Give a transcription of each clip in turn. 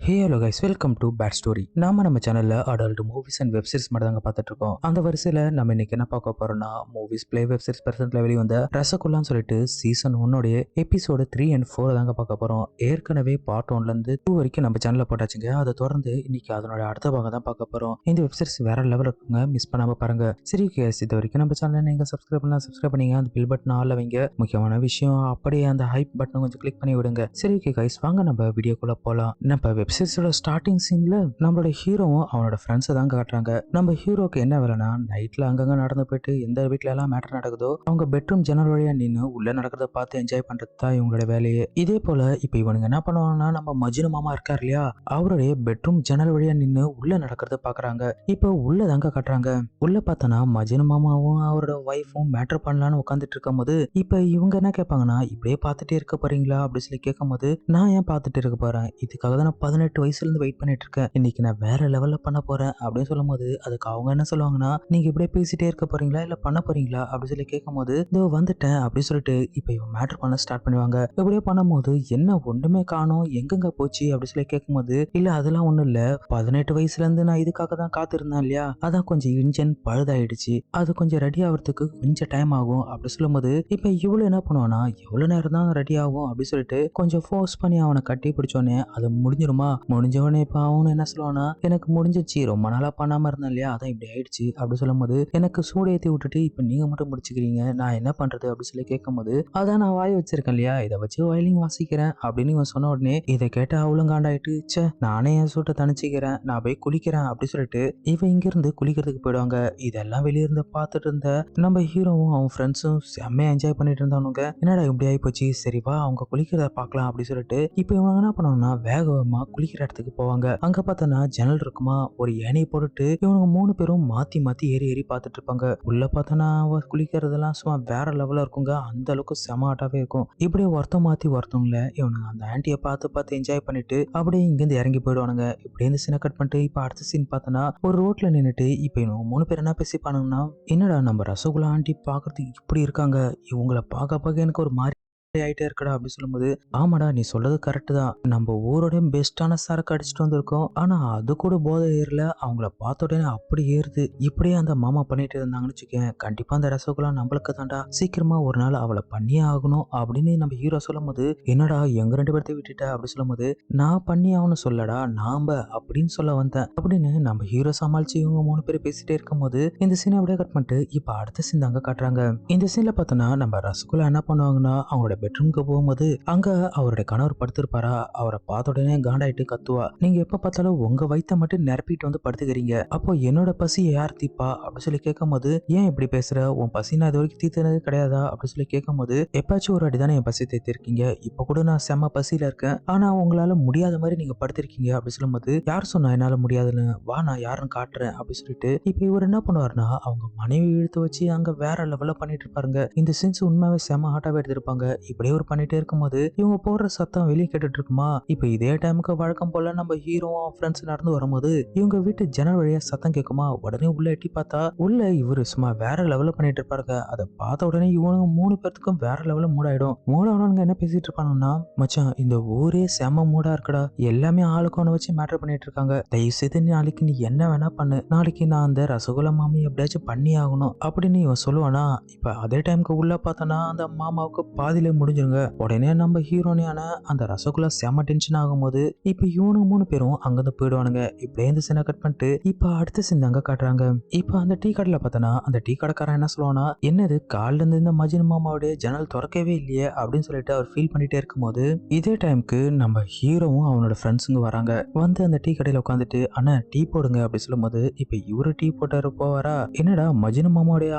Hey hello guys, welcome to bad story. நம்ம சேனல்ல adult movies and web series மட்டும் தாங்க பார்த்துட்டு இருக்கோம். அந்த வரிசையில நம்ம இன்னைக்கு என்ன பார்க்க போறோம்னா, மூவிஸ் பிளே வெப் சீரிஸ் பிரசன்ட்ல வெளிய வந்த ரசகுல்லான்னு சொல்லிட்டு சீசன் 1 எபிசோடு 3 and 4 தாங்க பார்க்க போறோம். ஏற்கனவே பார்ட் 1ல இருந்து 2 வரைக்கும் நம்ம சேனல்ல போட்டாச்சுங்க. அதை தொடர்ந்து இன்னைக்கு அதனோட அடுத்த பாகம் தான் பார்க்க போறோம். இந்த வெப் சீரிஸ் வேற லெவல் இருக்குங்க, மிஸ் பண்ணாம பாருங்க. சரி கைஸ், இது வரைக்கும் நம்ம சேனலை நீங்க சப்ஸ்கிரைப் பண்ணீங்க, அந்த பில் பட்டன் ஆல்ல வைங்க. முக்கியமான விஷயம், அப்படியே அந்த ஹைப் பட்டன் கொஞ்சம் கிளிக் பண்ணி விடுங்க. சரி கைஸ், வாங்க நம்ம வீடியோக்குள்ள போலாம். நம்ம வெப் சீரிஸோட ஸ்டார்டிங் சீன்ல நம்மளோட ஹீரோவும் அவனோட ஃப்ரெண்ட்ஸை தான் காட்டுறாங்க. நம்ம ஹீரோக்கு என்ன வேலைனா, நைட்ல அங்கங்க நடந்து போயிட்டு எந்த வீட்ல எல்லாம் மேட்டர் நடக்குதோ அவங்க பெட்ரூம் ஜன்னல் வழியா நின்று உள்ள நடக்கிறத பார்த்து என்ஜாய் பண்றது தான் இவங்களோட வேலையே. இதே போல இப்ப இவனுங்க என்ன பண்ணுவாங்கன்னா, நம்ம மஜ்னு மாமா இருக்கார் இல்லையா, அவருடைய பெட்ரூம் ஜன்னல் வழியா நின்று உள்ள நடக்கிறத பாக்குறாங்க. இப்ப உள்ள தாங்க காட்டுறாங்க. உள்ள பார்த்தனா மஜ்னு மாமாவும் அவரோட ஒய்ஃபும் மேட்டர் பண்ணலான்னு உட்காந்துட்டு இருக்கும் போது இப்ப இவங்க என்ன கேட்பாங்கன்னா, இப்படியே பார்த்துட்டே இருக்க போறீங்களா அப்படின்னு சொல்லி கேட்கும் போது, நான் ஏன் பார்த்துட்டு இருக்க போறேன், இதுக்காக தான் நான் 18 வயசுல இருந்து வெயிட் பண்ணிட்டு இருக்கேன், இன்னைக்கு நான் வேற லெவல்ல பண்ண போறேன் அப்படின்னு சொல்லும் போது, அதுக்கு அவங்க என்ன சொல்லுவாங்கன்னா, நீங்க இப்படியே பேசிட்டே இருக்க போறீங்களா இல்ல பண்ண போறீங்களா அப்படின்னு சொல்லி கேட்கும் போது, இதோ வந்துட்டேன் அப்படின்னு சொல்லிட்டு இப்ப இவன் மேட்டர் பண்ண ஸ்டார்ட் பண்ணுவாங்க. இப்படியே பண்ணும்போது என்ன ஒண்ணுமே காணோம், எங்கெங்க போச்சு அப்படின்னு சொல்லி கேட்கும் போது, இல்ல அதெல்லாம் ஒண்ணும் இல்ல, 18 வயசுல இருந்து நான் இதுக்காக தான் காத்திருந்தேன் இல்லையா, அதான் கொஞ்சம் இன்ஜின் பழுதாயிடுச்சு, அது கொஞ்சம் ரெடி ஆகிறதுக்கு கொஞ்சம் டைம் ஆகும் அப்படி சொல்லும் போது, இப்ப இவ்வளவு என்ன பண்ணுவானா, எவ்வளவு நேரம் தான் ரெடி ஆகும் அப்படின்னு சொல்லிட்டு கொஞ்சம் ஃபோர்ஸ் பண்ணி அவனை கட்டி பிடிச்சோன்னே அது முடிஞ்சிருமா, முடிஞ்சவனே இப்ப அவனு என்ன சொல்லுவானா, எனக்கு முடிஞ்சிச்சு, ரொம்ப நாளா பண்ணாம இருந்தேன் இல்லையா, அதான் இப்படி ஆயிடுச்சு அப்படி சொல்லும் போது, எனக்கு சூடு ஏத்தி விட்டுட்டு இப்ப நீங்க மட்டும் முடிச்சுக்கிறீங்க, நான் என்ன பண்றது அப்படி சொல்லி கேட்கும் போது, அதான் நான் வாய் வச்சிருக்கேன் இல்லையா, இதை வச்சு வயலிங் வாசிக்கிறேன் அப்படின்னு இவன் சொன்ன உடனே இதை கேட்ட அவளும் காண்டாயிட்டு, சே நானே என் சூட்டை தணிச்சுக்கிறேன், நான் போய் குளிக்கிறேன் அப்படி சொல்லிட்டு இவன் இங்க இருந்து குளிக்கிறதுக்கு போயிடுவாங்க. இதெல்லாம் வெளிய இருந்து பார்த்துட்டு இருந்த நம்ம ஹீரோவும் அவன் ஃப்ரெண்ட்ஸும் செம்மையா என்ஜாய் பண்ணிட்டு இருந்தானுங்க. என்னடா இப்படி ஆகி போச்சு, சரி வா அவங்க குளிக்கிறத பார்க்கலாம் அப்படி சொல்லிட்டு இப்ப இவங்க என்ன பண்ணுவாங்கன்னா, வேகமா குளிக்கிற இடத்துக்கு போவாங்க. அங்க பார்த்தோன்னா ஜன்னல் இருக்குமா, ஒரு ஏணியை போட்டுட்டு இவனுங்க 3 பேரும் மாத்தி மாத்தி ஏறி ஏறி பார்த்துட்டு இருப்பாங்க. உள்ள பார்த்தோன்னா குளிக்கிறதெல்லாம் சும்மா வேற லெவல்ல இருக்குங்க, அந்த அளவுக்கு செமாட்டாவே இருக்கும். இப்படியே ஒருத்தம் மாத்தி ஒருத்தவங்கள இவனுங்க அந்த ஆண்டியை பார்த்து பார்த்து என்ஜாய் பண்ணிட்டு அப்படியே இங்கிருந்து இறங்கி போயிடுவானுங்க. இப்படியே இந்த சீனை கட் பண்ணிட்டு இப்ப அடுத்த சீன் பார்த்தோன்னா, ஒரு ரோட்ல நின்னுட்டு இப்ப இவங்க 3 பேர் என்ன பேசிப்பானுங்கன்னா, என்னடா நம்ம ரசகுல்லா ஆண்டி பாக்குறதுக்கு இப்படி இருக்காங்க, இவங்கள பார்க்க எனக்கு ஒரு மாதிரி ஆயிட்டே இருக்கடா அப்படி சொல்லும்போது, ஆமாடா நீ சொல்றது கரெக்ட் தான், நம்ம ஊரோட பெஸ்டான சரக்கு அடிச்சுட்டு வந்திருக்கோம், ஆனா அது கூட போதை ஏறல, அவங்கள பார்த்த உடனே அப்படி ஏறுது, இப்படியே அந்த மாமா பண்ணிட்டு இருந்தாங்கன்னு வச்சுக்கேன், கண்டிப்பா அந்த ரசகுல்லா நம்மளுக்கு தாண்டா, சீக்கிரமா ஒரு நாள் அவளை பண்ணியே ஆகணும் அப்படின்னு நம்ம ஹீரோ சொல்லும் போது, என்னடா எங்க 2 பேர்த்தையும் விட்டுட்ட அப்படி சொல்லும் போது, நான் பண்ணி ஆகணும் சொல்லடா, நாம அப்படின்னு சொல்ல வந்தேன் அப்படின்னு நம்ம ஹீரோ சமாளிச்சு இவங்க 3 பேர் பேசிட்டே இருக்கும் போது, இந்த சீனை அப்படியே கட் பண்ணிட்டு இப்ப அடுத்த சீன் தாங்க காட்டுறாங்க. இந்த சீன்ல பார்த்தோன்னா நம்ம ரசகுல்லா என்ன பண்ணுவாங்கன்னா, அவங்களோட பெட்ரூம்க்கு போகும்போது அங்க அவருடைய கணவர் படுத்திருப்பாரா, அவரை பார்த்த உடனே காண்டாயிட்டு கத்துவா, நீங்க எப்ப பார்த்தாலும் உங்க வயித்தை மட்டும் நிரப்பிட்டு வந்து படுத்துக்கிறீங்க, அப்போ என்னோட பசி யார் தீப்பா அப்படி சொல்லி கேட்கும் போது, ஏன் இப்படி பேசுற, உன் பசி நான் இது வரைக்கும் தீர்த்தது கிடையாதா அப்படி சொல்லி கேட்கும் போது, எப்பாச்சும் ஒரு அடி தானே என் பசி தீர்த்திருக்கீங்க, இப்ப கூட நான் செம்ம பசியில இருக்கேன், ஆனா உங்களால முடியாத மாதிரி நீங்க படுத்திருக்கீங்க அப்படி சொல்லும் போது, யார் சொன்னா என்னால முடியாதுன்னு, வா நான் யாருன்னு காட்டுறேன் அப்படி சொல்லிட்டு இப்ப இவர் என்ன பண்ணுவாருன்னா, அவங்க மனைவி இழுத்து வச்சு அங்க வேற லெவல்ல பண்ணிட்டு இருப்பாருங்க. இந்த சீன்ஸ் உண்மையாவே செம ஹாட்டாவே எடுத்திருப்பாங்க. இப்படியே ஒரு பண்ணிட்டே இருக்கும்போது இவங்க போடுற சத்தம் வெளியே கேட்டுட்டு இருக்குமா, இப்ப இதே டைமுக்கு வழக்கம் போல நம்ம ஹீரோவும் ஃப்ரெண்ட்ஸ் நடந்து வரும்போது இவங்க வீட்டு ஜன்னல் வழியா சத்தம் கேட்குமா, உடனே உள்ள எட்டி பார்த்தா உள்ள இவரு சும்மா வேற லெவல்ல பண்ணிட்டு இருப்பாருங்க. அதை பார்த்த உடனே இவனுங்க 3 பேர்த்துக்கும் வேற லெவல்ல மூடாயிடும். மூடானவனுங்க என்ன பேசிட்டு இருப்பானுங்கன்னா, மச்சான் இந்த ஊரே செம மூடா இருக்குடா, எல்லாமே ஆளுக்கு ஒண்ணு வச்சு மேட்டர் பண்ணிட்டு இருக்காங்க, தயவு செய்து நாளைக்கு நீ என்ன வேணா பண்ணு, நாளைக்கு நான் அந்த ரசகுல்லா மாமி எப்படியாச்சும் பண்ணி ஆகணும் அப்படின்னு இவன் சொல்லுவானா. இப்ப அதே டைமுக்கு உள்ள பார்த்தனா அந்த மாமாவுக்கு பாதியிலே முடிஞ்சிருங்க. உடனே நம்ம ஹீரோனியான அந்த ரசகுல்லா செம டென்ஷன் ஆகும்போது இப்ப இவனுங்க 3 பேரும் அங்கிருந்து போயிடுவானுங்க. இப்படியே இந்த சீனை கட் பண்ணிட்டு இப்ப அடுத்த சீன் அங்க காட்டுறாங்க. இப்ப அந்த டீ கடையில பார்த்தனா அந்த டீ கடைக்காரன் என்ன சொல்லுவானா, என்னது காலில இருந்து இந்த மஜ்னு மாமாவுடைய ஜன்னல் திறக்கவே இல்லையே அப்படின்னு சொல்லிட்டு அவர் ஃபீல் பண்ணிட்டே இருக்கும்போது, இதே டைமுக்கு நம்ம ஹீரோவும் அவனோட ஃப்ரெண்ட்ஸுங்க வராங்க. வந்து அந்த டீ கடையில உட்காந்துட்டு, அண்ணா டீ போடுங்க அப்படி சொல்லும்போது, இப்ப இவரு டீ போட்டாரு போவாரா, என்னடா மஜ்னு மாமாவுடைய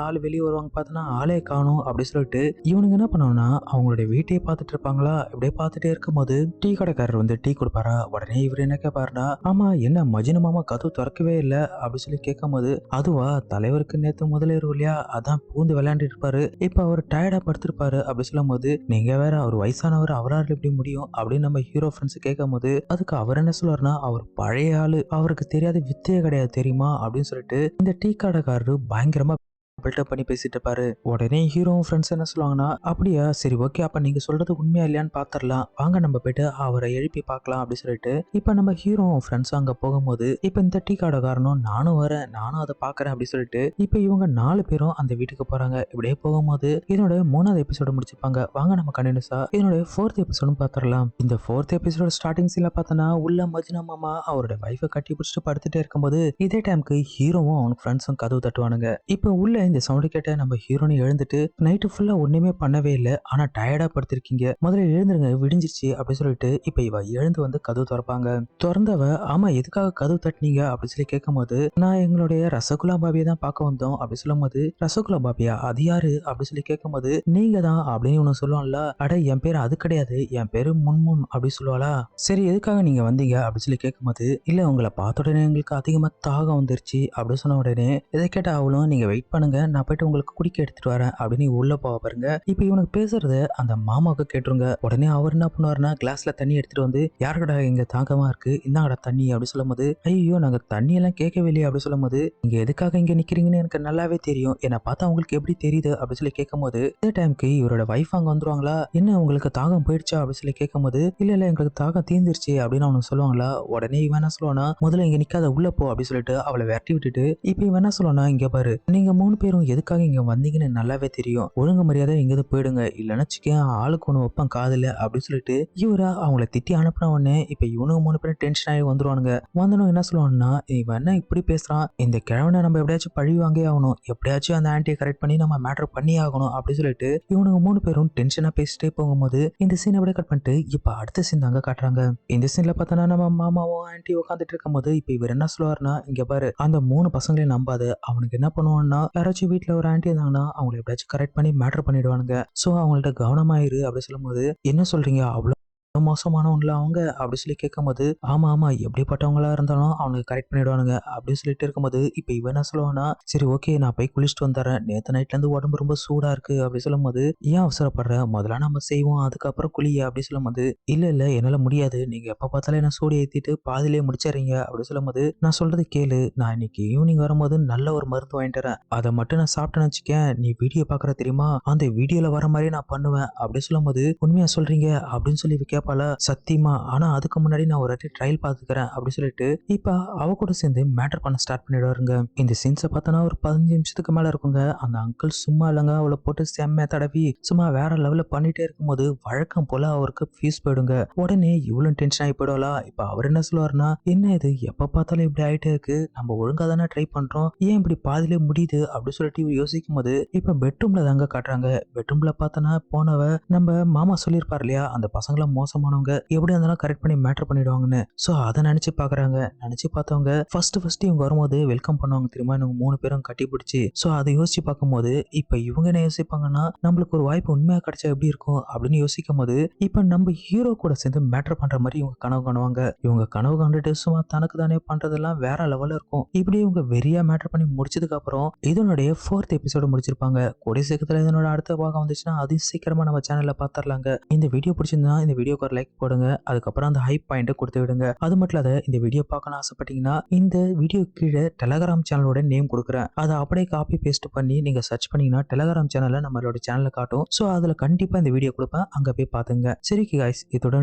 ஆள் வெளியே வருவாங்க பார்த்தனா ஆளே காணும் அப்படி சொல்லிட்டு இவனுங்க என்ன பண்ணுவாங்கன்னா, அவங்களுடைய வீட்டையே பார்த்துட்டு இருப்பாங்களா. இப்படியே பார்த்துட்டே இருக்கும்போது டீ கடைக்காரர் வந்து டீ கொடுப்பாரா. உடனே இவர் என்ன கேட்பாருன்னா, ஆமா என்ன மஜ்னு மாமா கதவு திறக்கவே இல்லை அப்படி சொல்லி கேட்கும் போது, அதுவா தலைவருக்கு நேத்து முதலேறும் இல்லையா, அதான் பூந்து விளையாண்டுட்டு இருப்பாரு, இப்ப அவர் டயர்டா படுத்திருப்பாரு அப்படி சொல்லும் போது, நீங்க வேற அவர் வயசானவர், அவரால் எப்படி முடியும் அப்படின்னு நம்ம ஹீரோ ஃப்ரெண்ட்ஸ் கேட்கும் போது, அதுக்கு அவர் என்ன சொல்லுவாருன்னா, அவர் பழைய ஆளு, அவருக்கு தெரியாத வித்தையே கிடையாது தெரியுமா அப்படின்னு சொல்லிட்டு இந்த டீ கடைக்காரரு பயங்கரமா பில்டப் பண்ணி பேசிட்டு இருப்பாரு. உடனே ஹீரோவும் ஃப்ரெண்ட்ஸ் என்ன சொல்லுவாங்கன்னா, அப்படியா சரி ஓகே, அப்ப நீங்க சொல்றது உண்மையா இல்லையான்னு பாத்திரலாம், வாங்க நம்ம போயிட்டு அவரை எழுப்பி பார்க்கலாம் அப்படின்னு சொல்லிட்டு இப்ப நம்ம ஹீரோவும் ஃப்ரெண்ட்ஸும் அங்க போகும்போது இப்ப இந்த டீ காரனும் நானும் வரேன், நானும் அதை பாக்குறேன் அப்படின்னு சொல்லிட்டு இப்ப இவங்க 4 பேரும் அந்த வீட்டுக்கு போறாங்க. இப்படியே போகும்போது இதனோட 3வது எபிசோட முடிச்சுப்பாங்க. வாங்க நம்ம கண்டினியூஸா இதனோட 4th எபிசோடும் பாத்திரலாம். இந்த 4th எபிசோட ஸ்டார்டிங் சீன்ல பார்த்தோன்னா உள்ள மஜ்னு மாமா அவரோட வைஃபை கட்டி பிடிச்சிட்டு படுத்துட்டே இருக்கும்போது இதே டைமுக்கு ஹீரோவும் அவனுக்கு ஃப்ரெண்ட்ஸும் கதவு தட்டுவானுங்க. இப்ப உள்ள இந்த சவுண்ட் கேட்ட நம்ம ஹீரோனி எழுந்துட்டு நைட்டு ஃபுல்லா ஒண்ணுமே பண்ணவே இல்லை, ஆனா டயர்டா படுத்திருக்கீங்க, முதல்ல எழுந்துருங்க விடிஞ்சிருச்சு அப்படின்னு சொல்லிட்டு இப்ப இவ எழுந்து வந்து கதவு திறப்பாங்க. திறந்தவ ஆமா எதுக்காக கதவு தட்டினீங்க அப்படின்னு சொல்லி கேட்கும்போது நான் எங்களுடைய ரசகுல்லா பாபியை தான் பார்க்க வந்தோம் அப்படி சொல்லும் போது ரசகுல்லா பாபியா அது யாரு அப்படின்னு சொல்லி கேட்கும்போது நீங்க தான் அப்படின்னு ஒண்ணு சொல்லுவான்ல, அட என் பேரு அது கிடையாது, என் பேரு முன்முன் அப்படி சொல்லுவாளா. சரி எதுக்காக நீங்க வந்தீங்க அப்படின்னு சொல்லி கேட்கும்போது இல்ல உங்களை பார்த்த உடனே எங்களுக்கு அதிகமா தாகம் வந்துருச்சு அப்படின்னு சொன்ன உடனே இதை கேட்ட அவளும் நீங்க வெயிட் பண்ணுங்க, நான் போயிட்டு உங்களுக்கு குடிக்க எடுத்துட்டு வரேன் அப்படின்னு உள்ள போக பாருங்க. இப்ப இவனுக்கு பேசுறது அந்த மாமாவுக்கு கேட்டுருங்க. உடனே அவர் என்ன பண்ணுவாருன்னா கிளாஸ்ல தண்ணி எடுத்துட்டு வந்து யாருக்கடா இங்க தாகமா இருக்கு இந்தாங்கடா தண்ணி அப்படி சொல்லும் போது ஐயோ நாங்க தண்ணி எல்லாம் கேட்கவே இல்லையே அப்படி சொல்லும் போது நீங்க எதுக்காக இங்க நிக்கிறீங்கன்னு எனக்கு நல்லாவே தெரியும், என்னை பார்த்தா உங்களுக்கு எப்படி தெரியுது அப்படின்னு சொல்லி கேட்கும் போது இதே டைமுக்கு இவரோட வைஃப் அங்க வந்துருவாங்களா, என்ன உங்களுக்கு தாகம் போயிடுச்சா அப்படின்னு சொல்லி கேட்கும் போது இல்ல இல்ல எங்களுக்கு தாகம் தீர்ந்துருச்சு அப்படின்னு அவனுக்கு சொல்லுவாங்களா. உடனே இவன் என்ன சொல்லுவானா முதல்ல இங்க நிக்காத உள்ள போ அப்படின்னு சொல்லிட்டு அவளை விரட்டி விட்டுட்டு இப்ப இவன் என்ன சொல்லுவானா இங்க பாரு நீங்க 3 பேரும் எதுக்காக இங்க வந்தீங்கன்னு நல்லாவே தெரியும், ஒழுங்கு மரியாதை இங்கிருந்து போயிடுங்க இல்லைன்னா சிக்கன் ஆளுக்கு ஒண்ணு வைப்பேன் காதுல அப்படின்னு சொல்லிட்டு இவரா அவங்கள திட்டி அனுப்பின உடனே இப்ப இவனுக்கு 3 பேரும் டென்ஷன் ஆகி வந்துருவானுங்க. வந்தனும் என்ன சொல்லுவான்னா இவன் என்ன இப்படி பேசுறான், இந்த கிழவனை நம்ம எப்படியாச்சும் பழி வாங்கே ஆகணும், எப்படியாச்சும் அந்த ஆன்டியை கரெக்ட் பண்ணி நம்ம மேட்டர் பண்ணி ஆகணும் அப்படின்னு சொல்லிட்டு இவனுக்கு 3 பேரும் டென்ஷனா பேசிட்டே போகும்போது இந்த சீன் அப்படியே கட் பண்ணிட்டு இப்ப அடுத்த சீன் தாங்க காட்டுறாங்க. இந்த சீன்ல பார்த்தோன்னா நம்ம மாமாவும் ஆன்டி உட்காந்துட்டு இருக்கும் போது இப்ப இவர் என்ன சொல்லுவாருன்னா இங்க பாரு அந்த 3 பசங்களையும் நம்பாத, அவனுக்கு என்ன பண்ணுவான்னா யாராச்சும் வீட்டுல ஒரு ஆன்டி இருந்தாங்கன்னா அவங்களை எப்படியாச்சும் கரெக்ட் பண்ணி மேட்டர் பண்ணிடுவானுங்க, சோ அவங்கள்ட்ட கவனமாயிரு அப்படி சொல்லும் போது என்ன சொல்றீங்க அவ்வளவு மோசமானவங்கள அவங்க அப்படி சொல்லி கேட்கும்போது ஆமா ஆமா எப்படிப்பட்டவங்களா இருந்தாலும் அவனுக்கு கரெக்ட் பண்ணிடுவானுங்க அப்படின்னு சொல்லிட்டு இருக்கும்போது இப்ப இவன் என்ன சொல்லுவானா சரி ஓகே நான் போய் குளிச்சுட்டு வந்துடுறேன், நேத்து நைட்ல இருந்து உடம்பு ரொம்ப சூடா இருக்கு அப்படி சொல்லும் போது ஏன் அவசரப்படுற முதல்ல நம்ம செய்வோம் அதுக்கப்புறம் குளிய அப்படி சொல்லும் போது இல்ல இல்ல என்னால முடியாது, நீங்க எப்ப பார்த்தாலும் என்ன சூடு ஏத்திட்டு பாதிலே முடிச்சிடுறீங்க அப்படி சொல்லும் போது நான் சொல்றது கேளு, நான் இன்னைக்கு ஈவினிங் வரும்போது நல்ல ஒரு மருந்து வாங்கிட்டு வரேன், அதை மட்டும் நான் சாப்பிட்டேன்னு வச்சுக்கேன், நீ வீடியோ பாக்குற தெரியுமா அந்த வீடியோல வர மாதிரி நான் பண்ணுவேன் அப்படி சொல்லும் போது உண்மையா சொல்றீங்க அப்படின்னு சொல்லி கேட்பால சத்தியமா, ஆனா அதுக்கு முன்னாடி நான் ஒரு வாட்டி ட்ரையல் பாத்துக்கிறேன் அப்படி சொல்லிட்டு இப்ப அவ கூட சேர்ந்து மேட்டர் பண்ண ஸ்டார்ட் பண்ணிடுவாருங்க. இந்த சீன்ஸை பார்த்தோன்னா ஒரு 15 நிமிஷத்துக்கு மேல இருக்குங்க. அந்த அங்கிள் சும்மா இல்லைங்க அவளை போட்டு செம்மையா தடவி சும்மா வேற லெவல்ல பண்ணிட்டே இருக்கும்போது வழக்கம் போல அவருக்கு ஃபீஸ் போயிடுங்க. உடனே இவ்வளவு டென்ஷன் ஆகி போயிடுவாளா. இப்ப அவர் என்ன சொல்லுவாருன்னா என்ன இது எப்ப பார்த்தாலும் இப்படி ஆயிட்டே இருக்கு, நம்ம ஒழுங்கா தானே ட்ரை பண்றோம், ஏன் இப்படி பாதியிலே முடியுது அப்படி சொல்லிட்டு இவர் யோசிக்கும் போது இப்ப பெட்ரூம்ல தாங்க காட்டுறாங்க. பெட்ரூம்ல பார்த்தோன்னா போனவ நம்ம மாமா சொல்லியிருப்பார் இல்லையா அந்த பசங்களை மோசமானவங்க எப்படி இருந்தாலும் கரெக்ட் பண்ணி மேட்டர் பண்ணிடுவாங்கன்னு, சோ அதை நினைச்சு பாக்குறாங்க. நினைச்சு பார்த்தவங்க ஃபர்ஸ்ட் இவங்க வரும்போது வெல்கம் பண்ணுவாங்க தெரியுமா இவங்க 3 பேரும் கட்டி பிடிச்சி, சோ அதை யோசிச்சு பார்க்கும்போது இப்ப இவங்க என்ன யோசிப்பாங்கன்னா நம்மளுக்கு ஒரு வாய்ப்பு உண்மையா கிடைச்சா எப்படி இருக்கும் அப்படின்னு யோசிக்கும் போது இப்ப நம்ம ஹீரோ கூட சேர்ந்து மேட்டர் பண்ற மாதிரி இவங்க கனவு காணுவாங்க. இவங்க கனவு கண்டுட்டு சும்மா தனக்கு தானே பண்றதெல்லாம் வேற லெவல்ல இருக்கும். இப்படி இவங்க வெறியா மேட்டர் பண்ணி முடிச்சதுக்கு அப்புறம் இதனுடைய 4th எபிசோடு முடிச்சிருப்பாங்க. கூடிய சீக்கிரத்துல இதனோட அடுத்த பாகம் வந்துச்சுன்னா அதையும் சீக்கிரமா நம்ம சேனல்ல பாத்துரலாங்க. இந்த வீடியோ பிடிச்சிருந்தா இந்த வீடியோக்கு ஒரு லைக் போடுங்க, அதுக்கப்புறம் அந்த ஹைப் பாயிண்ட் கொடுத்து விடுங்க. அது மட்டும் இல்லாத இந்த வீடியோ பார்க்கணும் ஆசைப்பட்டீங்கன்னா இந்த வீடியோ கீழே டெலகிராம் சேனலோட நேம் கொடுக்குறேன், அதை அப்படியே காப்பி பேஸ்ட் பண்ணி நீங்க சர்ச் பண்ணீங்கன்னா டெலகிராம் சேனல்ல நம்மளோட சேனலை காட்டும். சோ அதுல கண்டிப்பா இந்த வீடியோ கொடுப்பேன், அங்க போய் பாத்துங்க. சரி गाइस, இதோட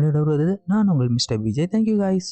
நான் உங்கள் மிஸ்டர் விஜய். Thank you guys.